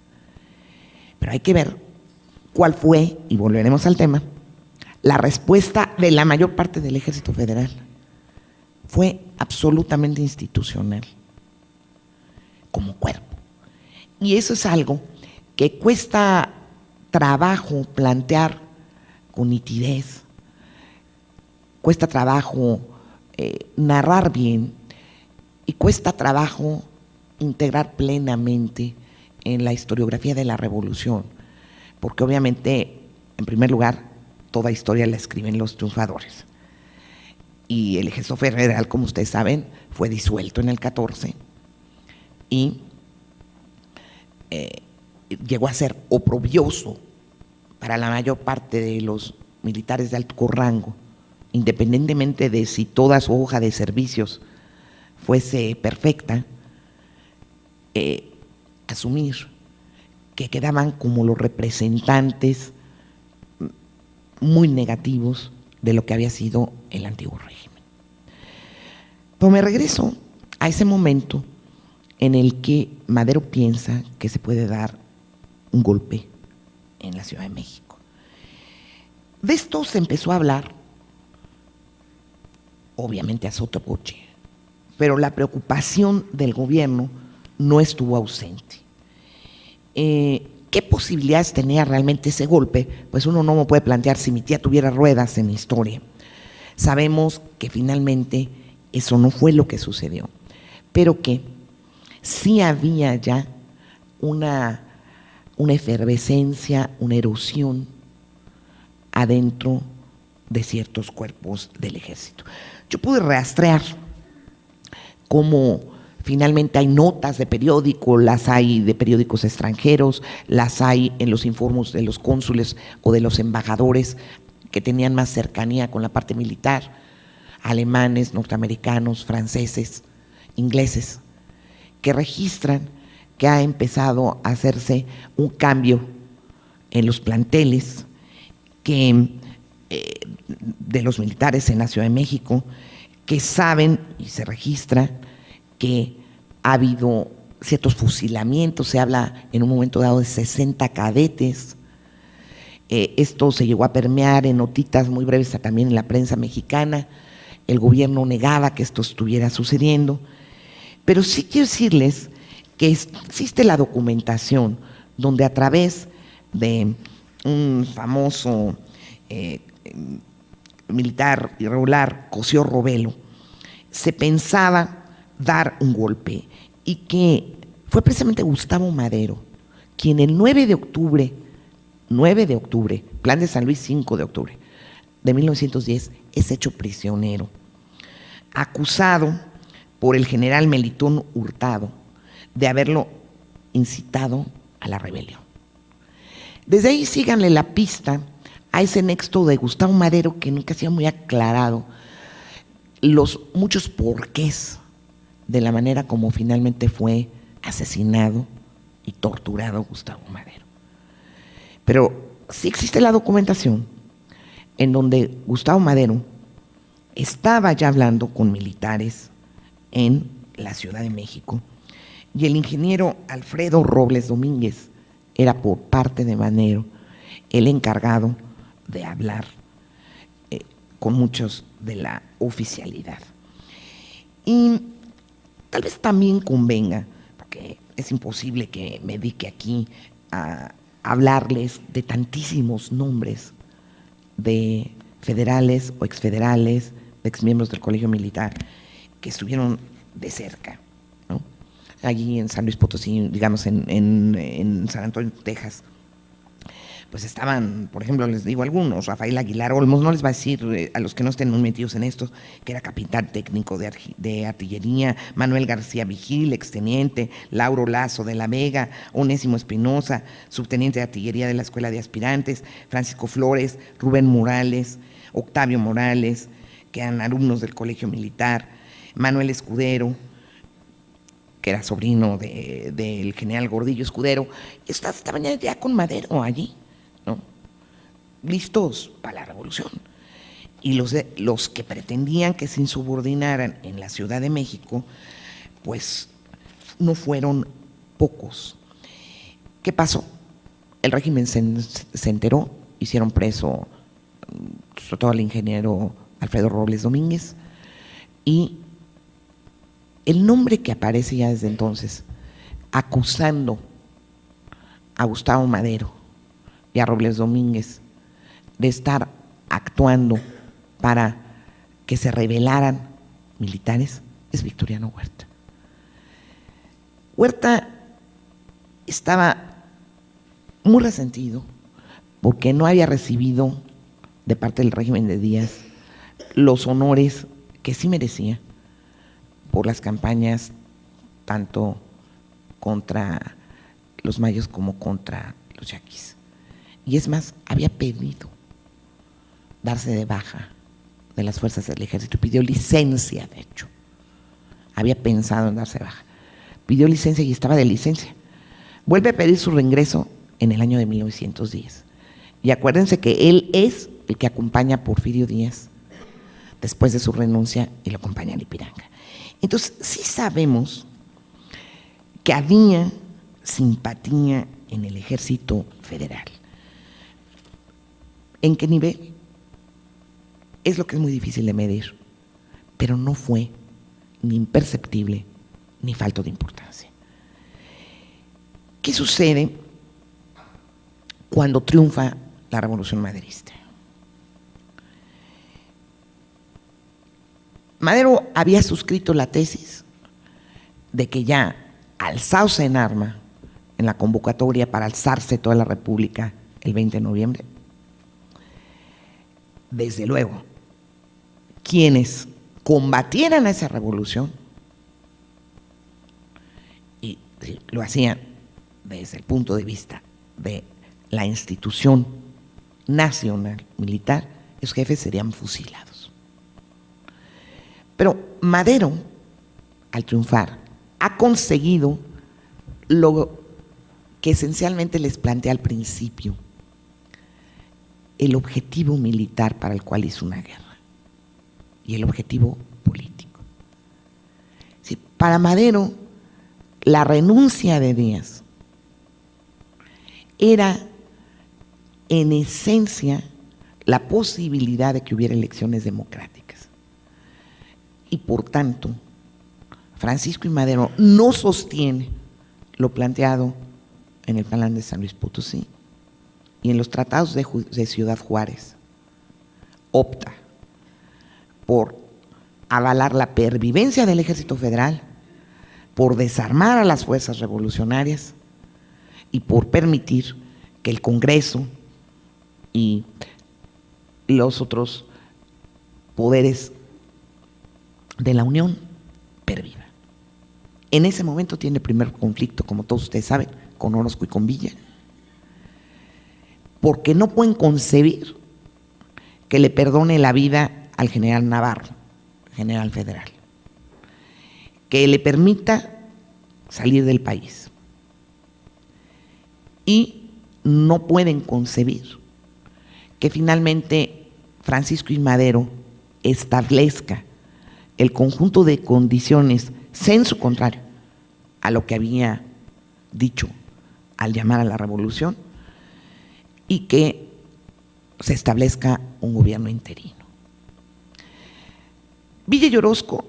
Pero hay que ver cuál fue, y volveremos al tema, la respuesta de la mayor parte del Ejército Federal. Fue absolutamente institucional, como cuerpo. Y eso es algo que cuesta trabajo plantear con nitidez, cuesta trabajo narrar bien y cuesta trabajo integrar plenamente en la historiografía de la revolución, porque obviamente, en primer lugar, toda historia la escriben los triunfadores. Y el Ejército Federal, como ustedes saben, fue disuelto en el 14 y llegó a ser oprobioso para la mayor parte de los militares de alto rango, independientemente de si toda su hoja de servicios fuese perfecta, asumir que quedaban como los representantes muy negativos de lo que había sido el antiguo régimen. Pero me regreso a ese momento en el que Madero piensa que se puede dar un golpe en la Ciudad de México. De esto se empezó a hablar, obviamente a sotavoce, pero la preocupación del gobierno no estuvo ausente. ¿Qué posibilidades tenía realmente ese golpe? Pues uno no me puede plantear si mi tía tuviera ruedas en la historia. Sabemos que finalmente eso no fue lo que sucedió, pero que sí había ya una efervescencia, una erosión adentro de ciertos cuerpos del ejército. Yo pude rastrear cómo finalmente hay notas de periódico, las hay de periódicos extranjeros, las hay en los informes de los cónsules o de los embajadores que tenían más cercanía con la parte militar, alemanes, norteamericanos, franceses, ingleses, que registran que ha empezado a hacerse un cambio en los planteles de los militares en la Ciudad de México, que saben y se registra que ha habido ciertos fusilamientos, se habla en un momento dado de 60 cadetes. Esto se llegó a permear en notitas muy breves también en la prensa mexicana. El gobierno negaba que esto estuviera sucediendo, pero sí quiero decirles que existe la documentación donde a través de un famoso militar irregular, Cosío Robelo, se pensaba dar un golpe y que fue precisamente Gustavo Madero quien el 9 de octubre, Plan de San Luis 5 de octubre de 1910, es hecho prisionero, acusado por el general Melitón Hurtado de haberlo incitado a la rebelión. Desde ahí síganle la pista a ese nexo de Gustavo Madero que nunca ha sido muy aclarado, los muchos porqués de la manera como finalmente fue asesinado y torturado Gustavo Madero. Pero sí existe la documentación en donde Gustavo Madero estaba ya hablando con militares en la Ciudad de México y el ingeniero Alfredo Robles Domínguez era por parte de Madero el encargado de hablar con muchos de la oficialidad. Y tal vez también convenga, porque es imposible que me dedique aquí a hablarles de tantísimos nombres de federales o exfederales, de exmiembros del Colegio Militar, que estuvieron de cerca, ¿no? Allí en San Luis Potosí, digamos en San Antonio, Texas, pues estaban, por ejemplo, les digo algunos, Rafael Aguilar Olmos, no les va a decir a los que no estén muy metidos en esto, que era capitán técnico de artillería, Manuel García Vigil, exteniente, Lauro Lazo de la Vega, Onésimo Espinosa, subteniente de artillería de la Escuela de Aspirantes, Francisco Flores, Rubén Morales, Octavio Morales, que eran alumnos del Colegio Militar, Manuel Escudero, que era sobrino del general Gordillo Escudero, estaban ya con Madero allí, ¿no? Listos para la revolución. Y los que pretendían que se insubordinaran en la Ciudad de México, pues no fueron pocos. ¿Qué pasó? El régimen se enteró, hicieron preso sobre todo al ingeniero Alfredo Robles Domínguez, y el nombre que aparece ya desde entonces, acusando a Gustavo Madero y a Robles Domínguez de estar actuando para que se rebelaran militares, es Victoriano Huerta. Huerta estaba muy resentido porque no había recibido de parte del régimen de Díaz los honores que sí merecía por las campañas tanto contra los mayos como contra los yaquis. Y es más, había pedido darse de baja de las fuerzas del ejército, pidió licencia, de hecho. Había pensado en darse de baja. Pidió licencia y estaba de licencia. Vuelve a pedir su reingreso en el año de 1910. Y acuérdense que él es el que acompaña a Porfirio Díaz después de su renuncia y lo acompaña a Lipiranga. Entonces, sí sabemos que había simpatía en el ejército federal. ¿En qué nivel? Es lo que es muy difícil de medir, pero no fue ni imperceptible ni falto de importancia. ¿Qué sucede cuando triunfa la Revolución Maderista? Madero había suscrito la tesis de que ya alzándose en arma en la convocatoria para alzarse toda la República el 20 de noviembre, desde luego, quienes combatieran a esa revolución, y lo hacían desde el punto de vista de la institución nacional militar, esos jefes serían fusilados. Pero Madero, al triunfar, ha conseguido lo que esencialmente les planteé al principio, el objetivo militar para el cual hizo una guerra y el objetivo político. Para Madero, la renuncia de Díaz era en esencia la posibilidad de que hubiera elecciones democráticas. Y por tanto, Francisco I. Madero no sostiene lo planteado en el Plan de San Luis Potosí y en los tratados de Ciudad Juárez. Opta por avalar la pervivencia del Ejército Federal, por desarmar a las fuerzas revolucionarias y por permitir que el Congreso y los otros poderes de la Unión pervivan. En ese momento tiene el primer conflicto, como todos ustedes saben, con Orozco y con Villa, porque no pueden concebir que le perdone la vida al general Navarro, general federal, que le permita salir del país. Y no pueden concebir que finalmente Francisco I. Madero establezca el conjunto de condiciones sensu contrario a lo que había dicho al llamar a la revolución y que se establezca un gobierno interino. Villa y Orozco,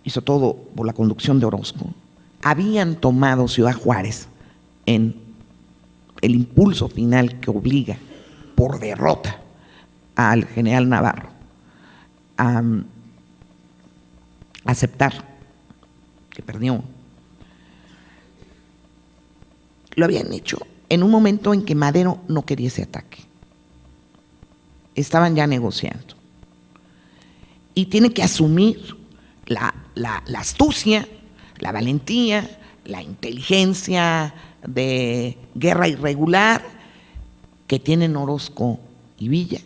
hizo todo por la conducción de Orozco, habían tomado Ciudad Juárez en el impulso final que obliga por derrota al general Navarro a aceptar que perdió. Lo habían hecho en un momento en que Madero no quería ese ataque. Estaban ya negociando. Y tiene que asumir la astucia, la valentía, la inteligencia de guerra irregular que tienen Orozco y Villa.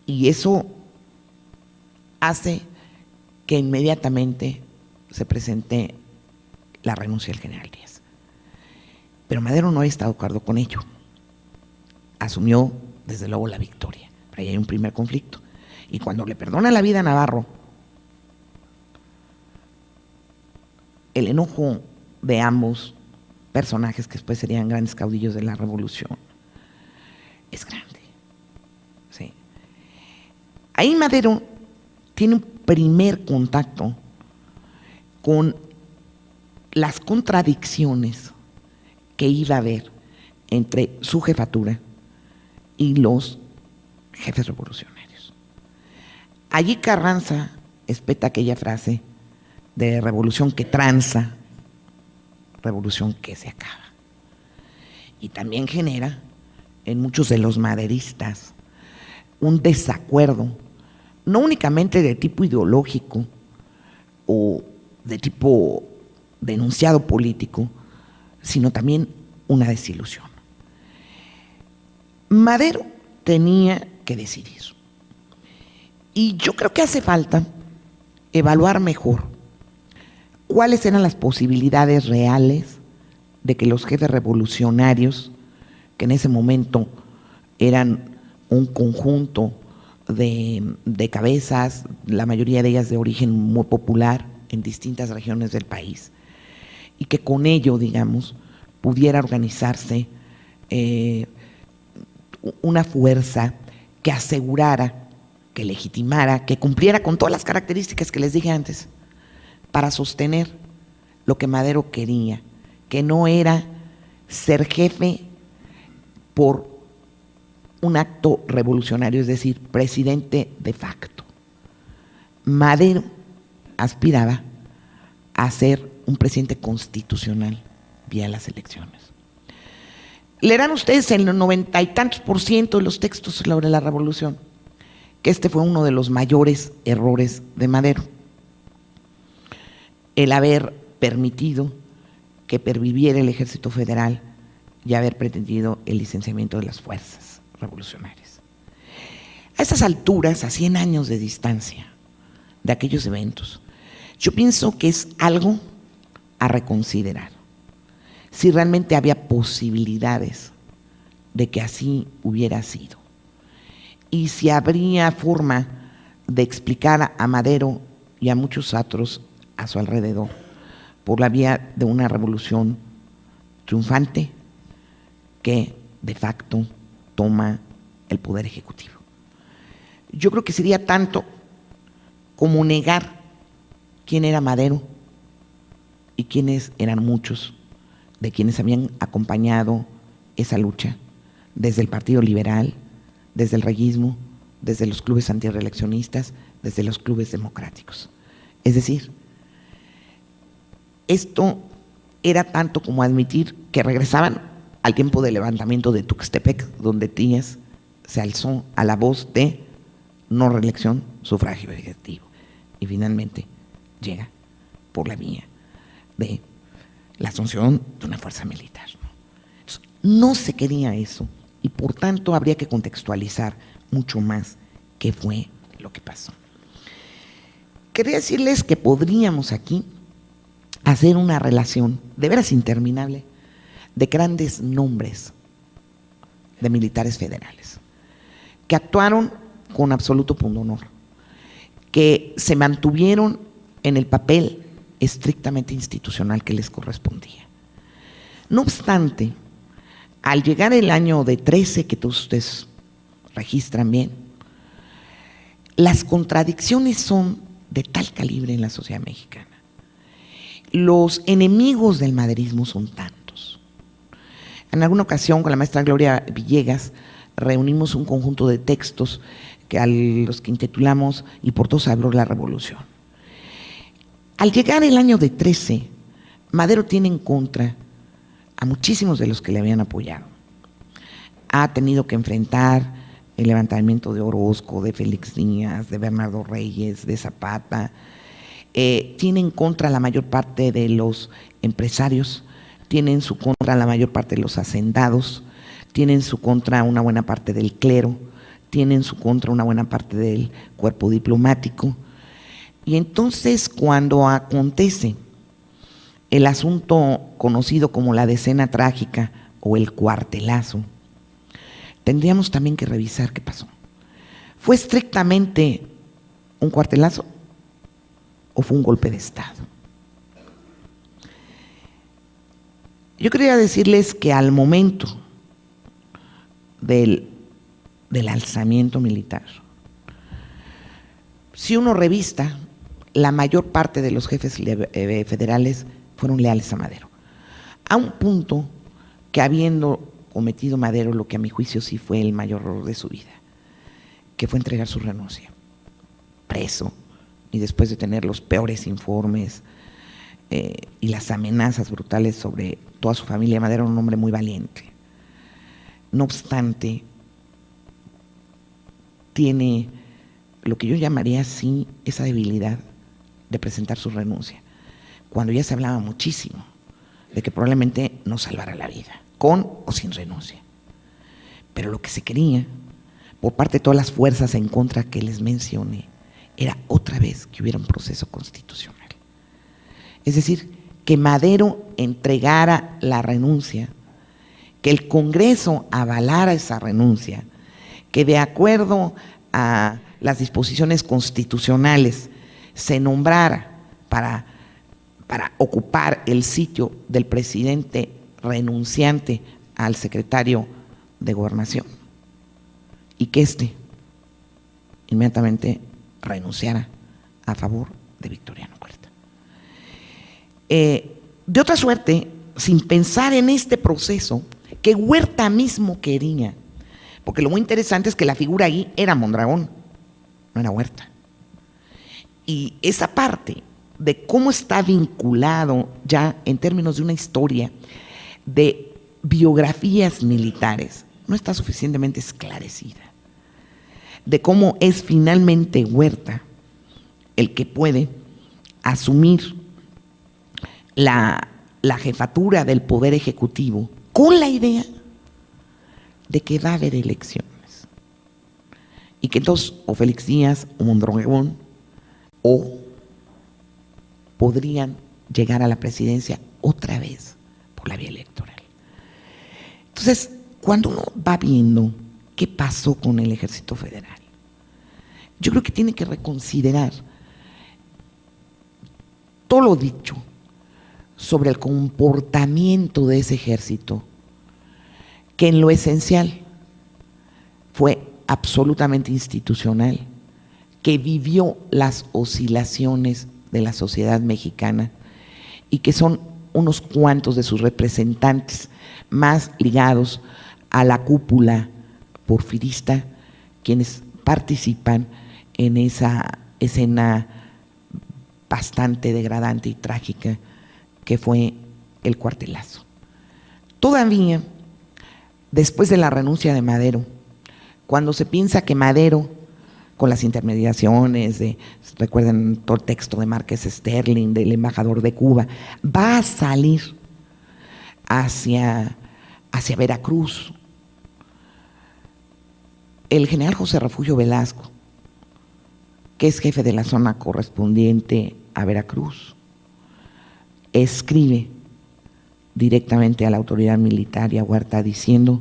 Y eso hace que inmediatamente se presente la renuncia del general Díaz. Pero Madero no había estado de acuerdo con ello. Asumió, desde luego, la victoria. Pero ahí hay un primer conflicto. Y cuando le perdona la vida a Navarro, el enojo de ambos personajes, que después serían grandes caudillos de la revolución, es grande. Sí. Ahí Madero tiene un primer contacto con las contradicciones que iba a haber entre su jefatura y los jefes revolucionarios. Allí Carranza espeta aquella frase de revolución que tranza, revolución que se acaba. Y también genera en muchos de los maderistas un desacuerdo, no únicamente de tipo ideológico o de tipo de enunciado político, sino también una desilusión. Madero tenía que decidir. Y yo creo que hace falta evaluar mejor cuáles eran las posibilidades reales de que los jefes revolucionarios, que en ese momento eran un conjunto de cabezas, la mayoría de ellas de origen muy popular en distintas regiones del país, y que con ello, digamos, pudiera organizarse una fuerza que asegurara, que legitimara, que cumpliera con todas las características que les dije antes, para sostener lo que Madero quería, que no era ser jefe por un acto revolucionario, es decir, presidente de facto. Madero aspiraba a ser un presidente constitucional vía las elecciones. Leerán ustedes en el 90 y tantos % de los textos sobre la revolución que este fue uno de los mayores errores de Madero, el haber permitido que perviviera el Ejército Federal y haber pretendido el licenciamiento de las fuerzas revolucionarias. A estas alturas, a 100 años de distancia de aquellos eventos, yo pienso que es algo a reconsiderar. Si realmente había posibilidades de que así hubiera sido. Y si habría forma de explicar a Madero y a muchos otros a su alrededor por la vía de una revolución triunfante que de facto toma el poder ejecutivo. Yo creo que sería tanto como negar quién era Madero y quiénes eran muchos de quienes habían acompañado esa lucha desde el Partido Liberal, desde el reyismo, desde los clubes antirreeleccionistas, desde los clubes democráticos. Es decir, esto era tanto como admitir que regresaban al tiempo del levantamiento de Tuxtepec, donde Díaz se alzó a la voz de no reelección, sufragio efectivo. Y finalmente llega por la vía de la asunción de una fuerza militar. Entonces, no se quería eso y por tanto habría que contextualizar mucho más qué fue lo que pasó. Quería decirles que podríamos aquí hacer una relación de veras interminable de grandes nombres de militares federales que actuaron con absoluto pundonor, que se mantuvieron en el papel estrictamente institucional que les correspondía. No obstante, al llegar el año de 13, que todos ustedes registran bien, las contradicciones son de tal calibre en la sociedad mexicana. Los enemigos del maderismo son tantos. En alguna ocasión, con la maestra Gloria Villegas, reunimos un conjunto de textos a los que intitulamos "Y por todos habló la revolución". Al llegar el año de 13, Madero tiene en contra a muchísimos de los que le habían apoyado. Ha tenido que enfrentar el levantamiento de Orozco, de Félix Díaz, de Bernardo Reyes, de Zapata. Tiene en contra la mayor parte de los empresarios, tiene en su contra la mayor parte de los hacendados, tiene en su contra una buena parte del clero, tiene en su contra una buena parte del cuerpo diplomático. Y entonces, cuando acontece el asunto conocido como la decena trágica o el cuartelazo, tendríamos también que revisar qué pasó. ¿Fue estrictamente un cuartelazo o fue un golpe de Estado? Yo quería decirles que al momento del alzamiento militar, si uno revista, la mayor parte de los jefes federales fueron leales a Madero, a un punto que, habiendo cometido Madero lo que a mi juicio sí fue el mayor error de su vida, que fue entregar su renuncia, preso, y después de tener los peores informes y las amenazas brutales sobre toda su familia. Madero era un hombre muy valiente. No obstante, tiene lo que yo llamaría así esa debilidad de presentar su renuncia, cuando ya se hablaba muchísimo de que probablemente no salvara la vida, con o sin renuncia. Pero lo que se quería, por parte de todas las fuerzas en contra que les mencioné, era otra vez que hubiera un proceso constitucional. Es decir, que Madero entregara la renuncia, que el Congreso avalara esa renuncia, que de acuerdo a las disposiciones constitucionales se nombrara para ocupar el sitio del presidente renunciante al secretario de Gobernación, y que éste inmediatamente renunciara a favor de Victoriano Huerta. De otra suerte, sin pensar en este proceso que Huerta mismo quería, porque lo muy interesante es que la figura ahí era Mondragón, no era Huerta. Y esa parte de cómo está vinculado ya en términos de una historia de biografías militares no está suficientemente esclarecida, de cómo es finalmente Huerta el que puede asumir la jefatura del Poder Ejecutivo con la idea de que va a haber elecciones y que entonces o Félix Díaz o Mondragón o podrían llegar a la presidencia otra vez por la vía electoral. Entonces, cuando uno va viendo qué pasó con el Ejército Federal, yo creo que tiene que reconsiderar todo lo dicho sobre el comportamiento de ese ejército, que en lo esencial fue absolutamente institucional, que vivió las oscilaciones de la sociedad mexicana y que son unos cuantos de sus representantes más ligados a la cúpula porfirista quienes participan en esa escena bastante degradante y trágica que fue el cuartelazo. Todavía, después de la renuncia de Madero, cuando se piensa que Madero, con las intermediaciones recuerden todo el texto de Márquez Sterling, del embajador de Cuba, va a salir hacia Veracruz, el general José Refugio Velasco, que es jefe de la zona correspondiente a Veracruz, escribe directamente a la autoridad militar y a Huerta diciendo: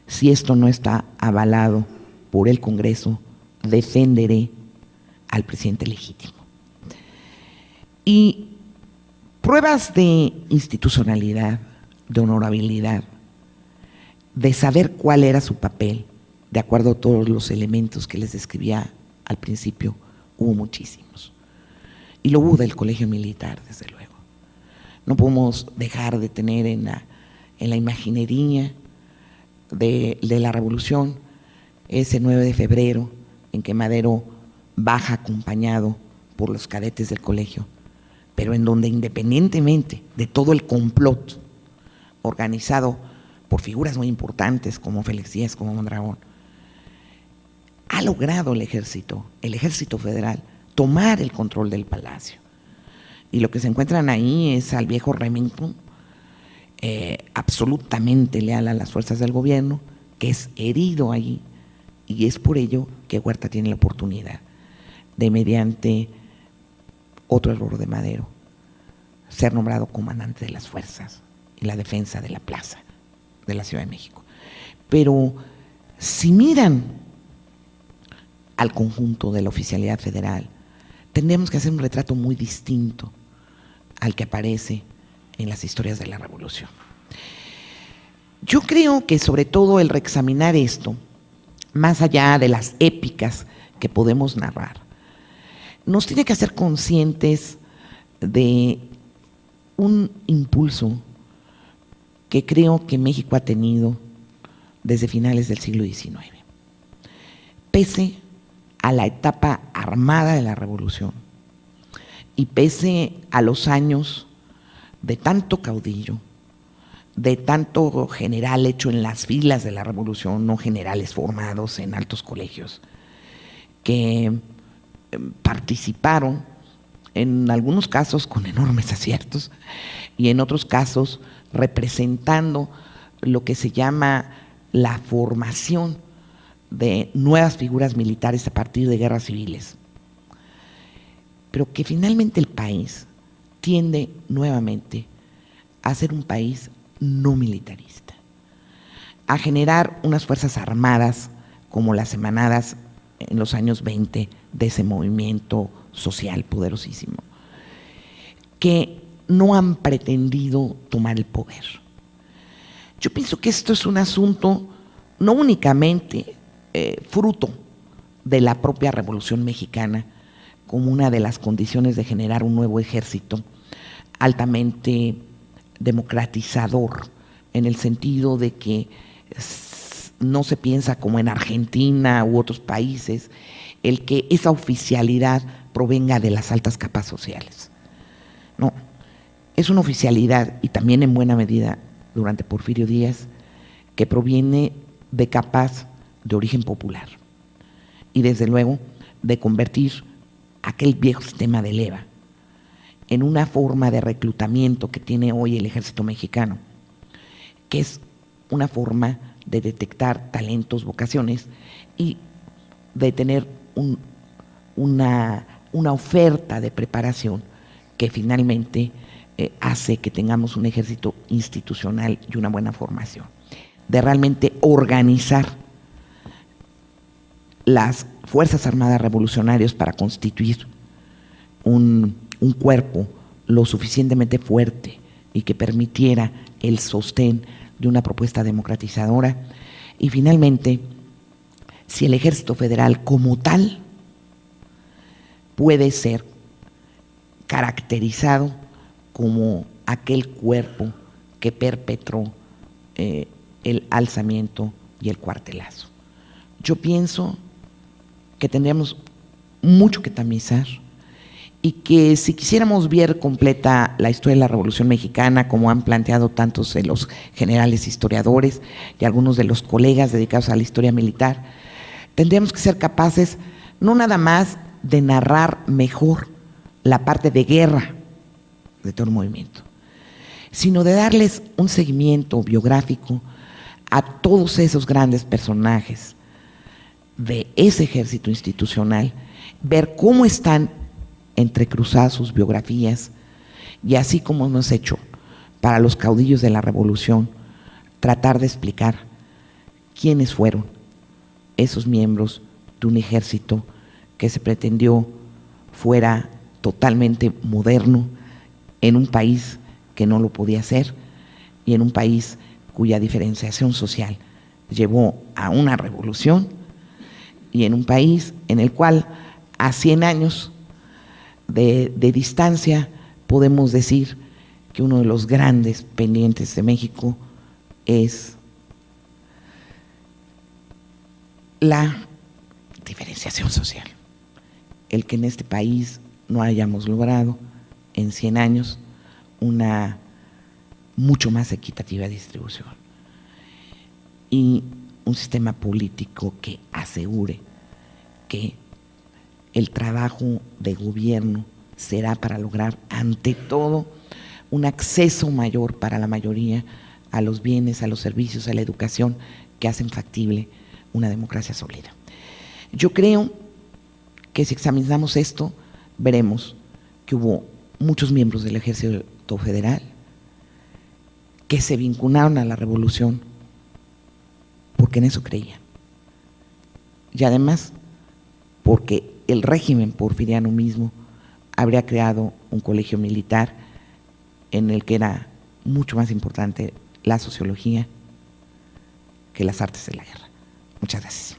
si esto no está avalado por el Congreso, defenderé al presidente legítimo. Y pruebas de institucionalidad, de honorabilidad, de saber cuál era su papel, de acuerdo a todos los elementos que les describía al principio, hubo muchísimos. Y lo hubo del Colegio Militar, desde luego. No podemos dejar de tener en la imaginería de la Revolución ese 9 de febrero en que Madero baja acompañado por los cadetes del colegio, pero en donde, independientemente de todo el complot organizado por figuras muy importantes como Félix Díaz, como Mondragón, ha logrado el ejército federal, tomar el control del palacio. Y lo que se encuentran ahí es al viejo Remington, absolutamente leal a las fuerzas del gobierno, que es herido allí, y es por ello que Huerta tiene la oportunidad de, mediante otro error de Madero, ser nombrado comandante de las fuerzas y la defensa de la plaza de la Ciudad de México. Pero si miran al conjunto de la oficialidad federal, tendríamos que hacer un retrato muy distinto al que aparece en las historias de la Revolución. Yo creo que sobre todo el reexaminar esto, más allá de las épicas que podemos narrar, nos tiene que hacer conscientes de un impulso que creo que México ha tenido desde finales del siglo XIX. Pese a la etapa armada de la Revolución y pese a los años de tanto caudillo, de tanto general hecho en las filas de la Revolución, no generales formados en altos colegios, que participaron en algunos casos con enormes aciertos y en otros casos representando lo que se llama la formación de nuevas figuras militares a partir de guerras civiles. Pero que finalmente el país tiende nuevamente a ser un país no militarista, a generar unas fuerzas armadas como las emanadas en los años 20 de ese movimiento social poderosísimo, que no han pretendido tomar el poder. Yo pienso que esto es un asunto no únicamente fruto de la propia Revolución Mexicana, como una de las condiciones de generar un nuevo ejército altamente democratizador, en el sentido de que no se piensa como en Argentina u otros países, el que esa oficialidad provenga de las altas capas sociales. No, es una oficialidad, y también en buena medida durante Porfirio Díaz, que proviene de capas de origen popular y desde luego de convertir aquel viejo sistema de leva en una forma de reclutamiento que tiene hoy el ejército mexicano, que es una forma de detectar talentos, vocaciones y de tener una oferta de preparación que finalmente hace que tengamos un ejército institucional y una buena formación, de realmente organizar las Fuerzas Armadas Revolucionarias para constituir un un cuerpo lo suficientemente fuerte y que permitiera el sostén de una propuesta democratizadora. Y finalmente, si el Ejército Federal como tal puede ser caracterizado como aquel cuerpo que perpetró el alzamiento y el cuartelazo. Yo pienso que tendríamos mucho que tamizar y que si quisiéramos ver completa la historia de la Revolución Mexicana, como han planteado tantos de los generales historiadores y algunos de los colegas dedicados a la historia militar, tendríamos que ser capaces no nada más de narrar mejor la parte de guerra de todo el movimiento, sino de darles un seguimiento biográfico a todos esos grandes personajes de ese ejército institucional, ver cómo están entrecruzadas sus biografías y así como hemos hecho para los caudillos de la Revolución, tratar de explicar quiénes fueron esos miembros de un ejército que se pretendió fuera totalmente moderno en un país que no lo podía hacer y en un país cuya diferenciación social llevó a una revolución y en un país en el cual a 100 años de distancia podemos decir que uno de los grandes pendientes de México es la diferenciación social. El que en este país no hayamos logrado en 100 años una mucho más equitativa distribución y un sistema político que asegure que el trabajo de gobierno será para lograr ante todo un acceso mayor para la mayoría a los bienes, a los servicios, a la educación que hacen factible una democracia sólida. Yo creo que si examinamos esto, veremos que hubo muchos miembros del Ejército Federal que se vincularon a la revolución porque en eso creían. Y además, porque el régimen porfiriano mismo habría creado un colegio militar en el que era mucho más importante la sociología que las artes de la guerra. Muchas gracias.